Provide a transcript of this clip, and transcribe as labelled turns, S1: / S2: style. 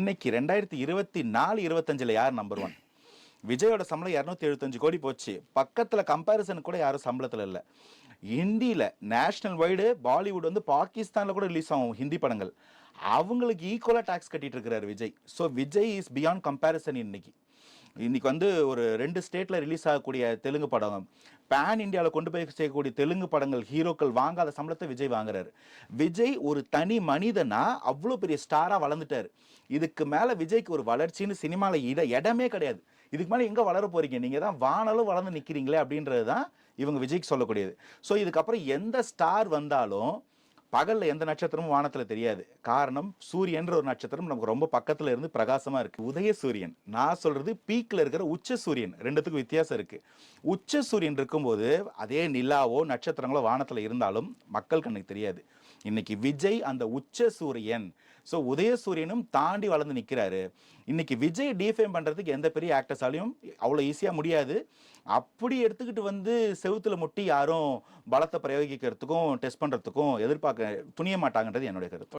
S1: இன்னைக்கு 2024-25 யார் number one? விஜயோட சம்பளம் 275 கோடி போச்சு. பக்கத்துல கம்பேரிசன் கூட யாரும் சம்பளத்துல இல்ல. ஹிந்தியில நேஷனல் வைடு பாலிவுட் வந்து பாகிஸ்தான்ல கூட ரிலீஸ் ஆகும் ஹிந்தி படங்கள். அவங்களுக்கு ஈக்குவலா டாக்ஸ் கட்டிட்டு இருக்கிறாரு Vijay. So Vijay is beyond comparison இன்னைக்கு. இன்னைக்கு வந்து ஒரு 2 ஸ்டேட்ல ரிலீஸ் ஆகக்கூடிய தெலுங்கு படம், பேன் இந்தியாவில் கொண்டு போய் செய்யக்கூடிய தெலுங்கு படங்கள் ஹீரோக்கள் வாங்காத சம்பளத்தை விஜய் வாங்குறாரு. விஜய் ஒரு தனி மனிதனா அவ்வளோ பெரிய ஸ்டாரா வளர்ந்துட்டாரு. இதுக்கு மேல விஜய்க்கு ஒரு வளர்ச்சின்னு சினிமாவில் இடமே கிடையாது. இதுக்கு மேலே எங்கே வளர போறீங்க? நீங்கள் தான் வானலும் வளர்ந்து நிற்கிறீங்களே அப்படின்றது தான் இவங்க விஜய்க்கு சொல்லக்கூடியது. ஸோ இதுக்கப்புறம் எந்த ஸ்டார் வந்தாலும் பகல்ல எந்த நட்சத்திரமும் வானத்துல தெரியாது. காரணம் சூரியன்ற ஒரு நட்சத்திரம் நமக்கு ரொம்ப பக்கத்துல இருந்து பிரகாசமா இருக்கு. உதய சூரியன், நான் சொல்றது பீக்ல இருக்கிற உச்ச சூரியன், ரெண்டுத்துக்கும் வித்தியாசம் இருக்கு. உச்ச சூரியன் இருக்கும்போது அதே நிலாவோ நட்சத்திரங்களோ வானத்துல இருந்தாலும் மக்கள் கண்ணுக்கு தெரியாது. இன்னைக்கு விஜய் அந்த உச்ச சூரியன். ஸோ உதய சூரியனும் தாண்டி வளர்ந்து நிற்கிறாரு. இன்னைக்கு விஜய் டிஃபேம் பண்றதுக்கு எந்த பெரிய ஆக்டர்ஸாலையும் அவ்வளோ ஈஸியா முடியாது. அப்படி எடுத்துக்கிட்டு வந்து செவுத்துல முட்டி யாரும் பலத்தை பிரயோகிக்கிறதுக்கும் டெஸ்ட் பண்றதுக்கும் எதிர்பார்க்க துணிய மாட்டாங்கன்றது என்னுடைய கருத்து.